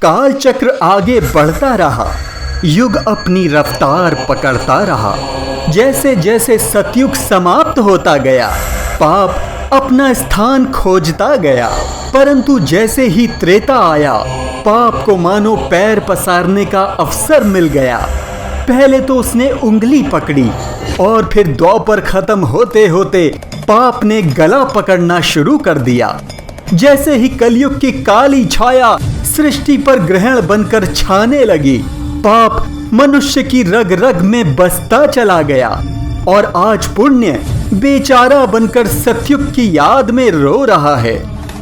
काल चक्र आगे बढ़ता रहा, युग अपनी रफ्तार पकड़ता रहा। जैसे जैसे सतयुग समाप्त होता गया, पाप अपना स्थान खोजता गया। परंतु जैसे ही त्रेता आया, पाप को मानो पैर पसारने का अवसर मिल गया। पहले तो उसने उंगली पकड़ी और फिर द्वापर खत्म होते होते पाप ने गला पकड़ना शुरू कर दिया। जैसे ही कलयुग की काली छाया सृष्टि पर ग्रहण बनकर छाने लगी, पाप मनुष्य की रग रग में बसता चला गया और आज पुण्य बेचारा बनकर सतयुग की याद में रो रहा है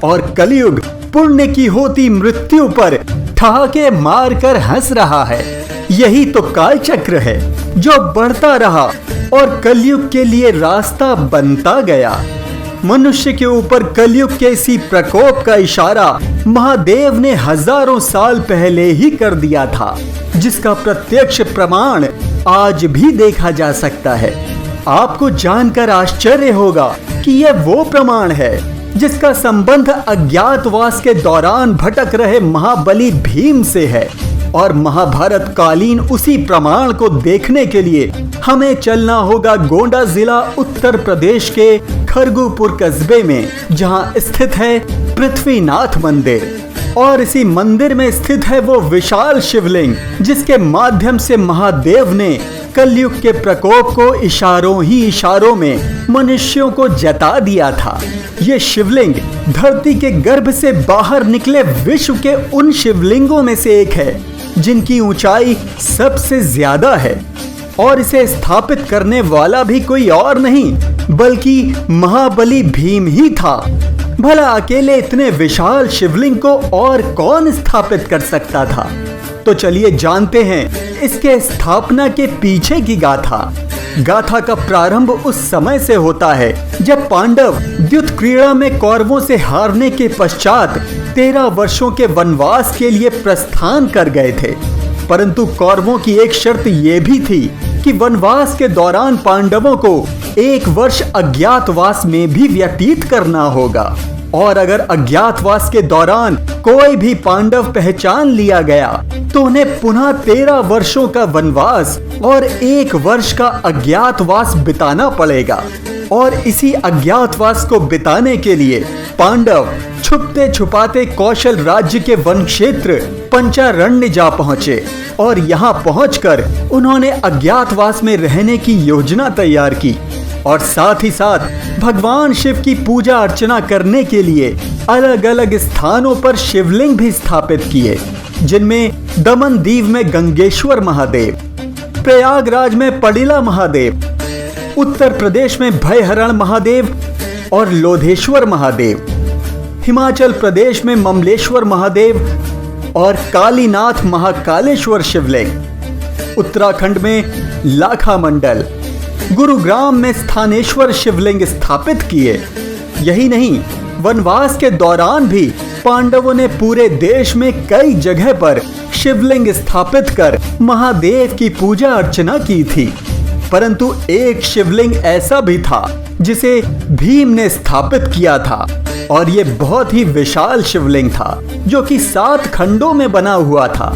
और कलयुग पुण्य की होती मृत्यु पर ठहाके मारकर हंस रहा है। यही तो काल चक्र है जो बढ़ता रहा और कलयुग के लिए रास्ता बनता गया। मनुष्य के ऊपर कलयुग के इसी प्रकोप का इशारा महादेव ने हजारों साल पहले ही कर दिया था, जिसका प्रत्यक्ष प्रमाण आज भी देखा जा सकता है। आपको जानकर आश्चर्य होगा कि यह वो प्रमाण है जिसका संबंध अज्ञातवास के दौरान भटक रहे महाबली भीम से है और महाभारत कालीन उसी प्रमाण को देखने के लिए हमें चलना होगा गोंडा जिला उत्तर प्रदेश के खरगुपुर कस्बे में, जहां स्थित है पृथ्वीनाथ मंदिर। और इसी मंदिर में स्थित है वो विशाल शिवलिंग जिसके माध्यम से महादेव ने कलयुग के प्रकोप को इशारों ही इशारों में मनुष्यों को जता दिया था। ये शिवलिंग धरती के गर्भ से बाहर निकले विश्व के उन शिवलिंगों में से एक है जिनकी ऊंचाई सबसे ज्यादा है और इसे स्थापित करने वाला भी कोई और नहीं बल्कि महाबली भीम ही था। भला अकेले इतने विशाल शिवलिंग को और कौन स्थापित कर सकता था? तो चलिए जानते हैं इसके स्थापना के पीछे की गाथा। गाथा का प्रारंभ उस समय से होता है जब पांडव द्युत क्रीड़ा में कौरवों से हारने के पश्चात 13 वर्षों के वनवास के लिए प्रस्थान कर गए थे। परंतु कौरवों की एक शर्त यह भी थी कि वनवास के दौरान पांडवों को 1 वर्ष अज्ञातवास में भी व्यतीत करना होगा और अगर अज्ञातवास के दौरान कोई भी पांडव पहचान लिया गया तो उन्हें पुनः 13 वर्षों का वनवास और 1 वर्ष का अज्ञातवास बिताना पड़ेगा। और इसी अज्ञातवास को बिताने के लिए पांडव छुपते छुपाते कौशल राज्य के वन क्षेत्र पंचारण्य जा पहुंचे और यहाँ पहुंचकर उन्होंने अज्ञातवास में रहने की योजना तैयार की और साथ ही साथ भगवान शिव की पूजा अर्चना करने के लिए अलग अलग स्थानों पर शिवलिंग भी स्थापित किए, जिनमें दमनदीव में गंगेश्वर महादेव, प्रयागराज में पड़िला महादेव, उत्तर प्रदेश में भयहरण महादेव और लोधेश्वर महादेव, हिमाचल प्रदेश में ममलेश्वर महादेव और कालीनाथ महाकालेश्वर शिवलिंग, उत्तराखंड में लाखा मंडल, गुरुग्राम में स्थानेश्वर शिवलिंग स्थापित किए। यही नहीं, वनवास के दौरान भी पांडवों ने पूरे देश में कई जगह पर शिवलिंग स्थापित कर महादेव की पूजा अर्चना की थी। परंतु एक शिवलिंग ऐसा भी था जिसे भीम ने स्थापित किया था और ये बहुत ही विशाल शिवलिंग था जो कि 7 खंडों में बना हुआ था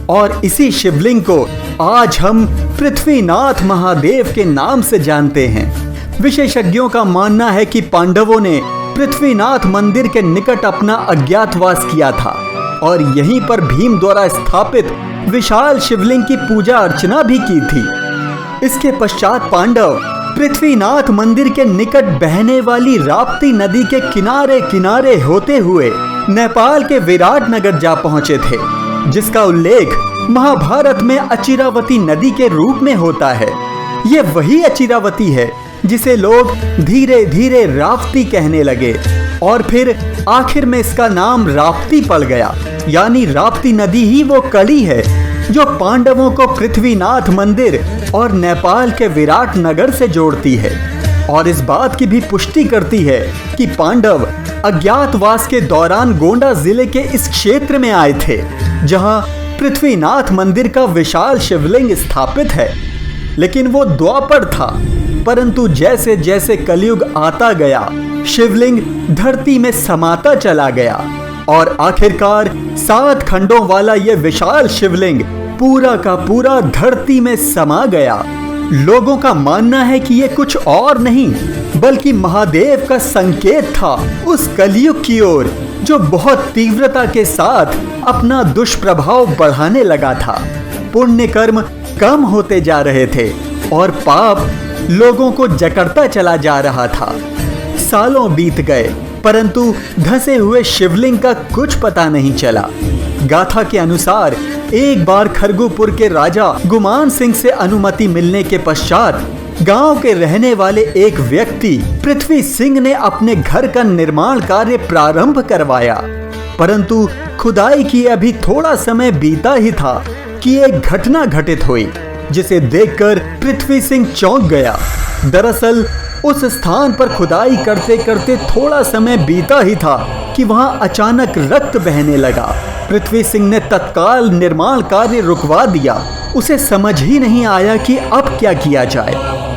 और इसी शिवलिंग को आज हम पृथ्वीनाथ महादेव के नाम से जानते हैं। विशेषज्ञों का मानना है कि पांडवों ने पृथ्वीनाथ मंदिर के निकट अपना अज्ञातवास किया था और यहीं पर भीम द्वारा स्थापित विशाल शिवलिंग की पूजा अर्चना भी की थी। इसके पश्चात पांडव पृथ्वीनाथ मंदिर के निकट बहने वाली राप्ती नदी के किनारे किनारे होते हुए नेपाल के विराट नगर जा पहुंचे थे, जिसका उल्लेख महाभारत में अचिरावती नदी के रूप में होता है। ये वही अचिरावती है जिसे लोग धीरे धीरे राप्ती कहने लगे और फिर आखिर में इसका नाम राप्ती पड़ गया। यानी राप्ती नदी ही वो कड़ी है जो पांडवों को पृथ्वीनाथ मंदिर और नेपाल के विराट नगर से जोड़ती है और इस बात की भी पुष्टि करती है कि पांडव अज्ञातवास के दौरान गोंडा जिले के इस क्षेत्र में आए थे जहां पृथ्वीनाथ मंदिर का विशाल शिवलिंग स्थापित है। लेकिन वो द्वापर था, परंतु जैसे जैसे कलयुग आता गया शिवलिंग धरती में समाता चला गया और आखिरकार 7 खंडों वाला यह विशाल शिवलिंग पूरा का पूरा धरती में समा गया। लोगों का मानना है कि यह कुछ और नहीं बल्कि महादेव का संकेत था उस कलयुग की ओर जो बहुत तीव्रता के साथ अपना दुष्प्रभाव बढ़ाने लगा था। पुण्य कर्म कम होते जा रहे थे और पाप लोगों को जकड़ता चला जा रहा था। सालों बीत गए परंतु धंसे हुए शिवलिंग का कुछ पता नहीं चला। गाथा के अनुसार एक बार खरगुपुर के राजा गुमान सिंह से अनुमति मिलने के पश्चात गांव के रहने वाले एक व्यक्ति पृथ्वी सिंह ने अपने घर का निर्माण कार्य प्रारंभ करवाया, परंतु खुदाई की अभी थोड़ा समय बीता ही था कि एक घटना घटित हुई जिसे देखकर पृथ्वी सिंह चौंक गया। दरअसल उस स्थान पर खुदाई करते करते थोड़ा समय बीता ही था कि वहां अचानक रक्त बहने लगा। पृथ्वी सिंह ने तत्काल निर्माण कार्य रुकवा दिया। उसे समझ ही नहीं आया कि अब क्या किया जाए।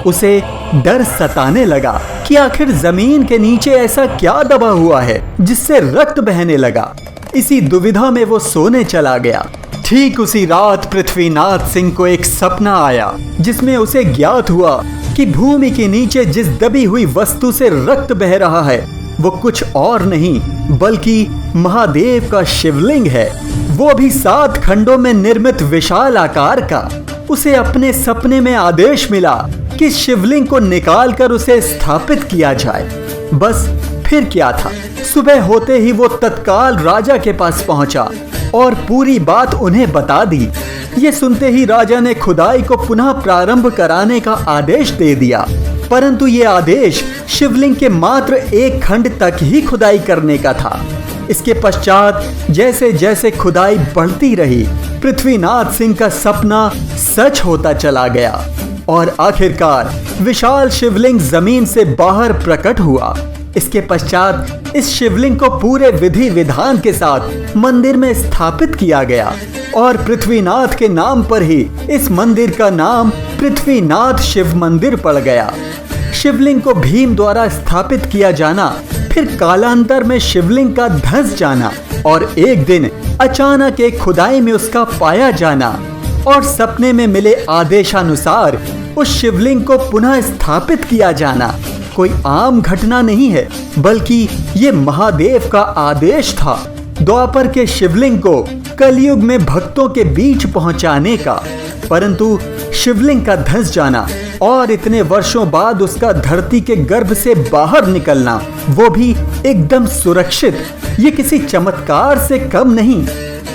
उसे डर सताने लगा कि आखिर जमीन के नीचे ऐसा क्या दबा हुआ है जिससे रक्त बहने लगा। इसी दुविधा में वो सोने चला गया। ठीक उसी रात पृथ्वीनाथ सिंह को एक सपना आया जिसमें उसे ज्ञात हुआ कि भूमि के नीचे जिस दबी हुई वस्तु से रक्त बह रहा है वो कुछ और नहीं बल्कि महादेव का शिवलिंग है, वो भी 7 खंडों में निर्मित विशाल आकार का। उसे अपने सपने में आदेश मिला कि शिवलिंग को निकालकर उसे स्थापित किया जाए। बस फिर क्या था, सुबह होते ही वो तत्काल राजा के पास पहुंचा और पूरी बात उन्हें बता दी। ये सुनते ही राजा ने खुदाई को पुनः प्रारंभ कराने का आदेश दे दिया, परंतु ये आदेश शिवलिंग के मात्र 1 खंड तक ही खुदाई करने का था। इसके पश्चात जैसे जैसे खुदाई बढ़ती रही पृथ्वीनाथ सिंह का सपना सच होता चला गया और आखिरकार विशाल शिवलिंग जमीन से बाहर प्रकट हुआ। इसके पश्चात इस शिवलिंग को पूरे विधि विधान के साथ मंदिर में स्थापित किया गया और पृथ्वीनाथ के नाम पर ही इस मंदिर का नाम पृथ्वीनाथ शिव मंदिर पड़ गया। शिवलिंग को भीम द्वारा स्थापित किया जाना, फिर कालांतर में शिवलिंग का धंस जाना और एक दिन अचानक एक खुदाई में उसका पाया जाना और सपने में मिले आदेशानुसार उस शिवलिंग को पुनः स्थापित किया जाना कोई आम घटना नहीं है बल्कि ये महादेव का आदेश था द्वापर के शिवलिंग को कलयुग में भक्तों के बीच पहुंचाने का। परंतु शिवलिंग का धंस जाना और इतने वर्षों बाद उसका धरती के गर्भ से बाहर निकलना, वो भी एकदम सुरक्षित, ये किसी चमत्कार से कम नहीं।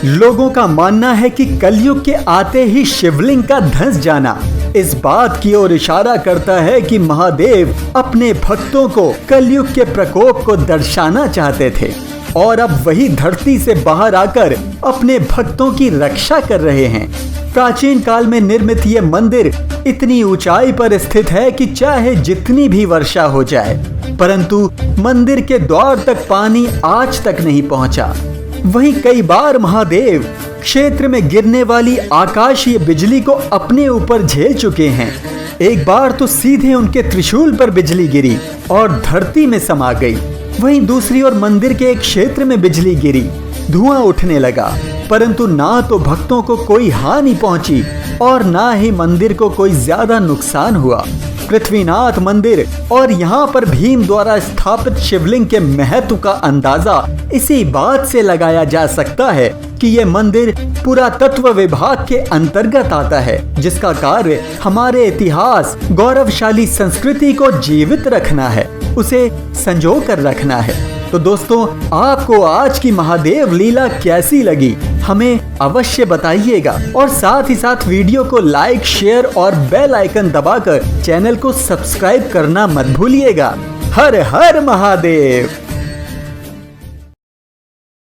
लोगों का मानना है कि कलयुग के आते ही शिवलिंग का धंस जाना इस बात की ओर इशारा करता है कि महादेव अपने भक्तों को कलयुग के प्रकोप को दर्शाना चाहते थे और अब वही धरती से बाहर आकर अपने भक्तों की रक्षा कर रहे हैं। प्राचीन काल में निर्मित ये मंदिर इतनी ऊंचाई पर स्थित है कि चाहे जितनी भी वर्षा हो जाए परंतु मंदिर के द्वार तक पानी आज तक नहीं पहुंचा। वहीं कई बार महादेव क्षेत्र में गिरने वाली आकाशीय बिजली को अपने ऊपर झेल चुके हैं। एक बार तो सीधे उनके त्रिशूल पर बिजली गिरी और धरती में समा गई। वहीं दूसरी ओर मंदिर के एक क्षेत्र में बिजली गिरी, धुआं उठने लगा, परंतु ना तो भक्तों को कोई हानि पहुंची और ना ही मंदिर को कोई ज्यादा नुकसान हुआ। पृथ्वीनाथ मंदिर और यहाँ पर भीम द्वारा स्थापित शिवलिंग के महत्व का अंदाजा इसी बात से लगाया जा सकता है कि ये मंदिर पुरातत्व विभाग के अंतर्गत आता है, जिसका कार्य हमारे इतिहास, गौरवशाली संस्कृति को जीवित रखना है, उसे संजो कर रखना है। तो दोस्तों, आपको आज की महादेव लीला कैसी लगी हमें अवश्य बताइएगा और साथ ही साथ वीडियो को लाइक, शेयर और बेल आइकन दबाकर चैनल को सब्सक्राइब करना मत भूलिएगा। हर हर महादेव।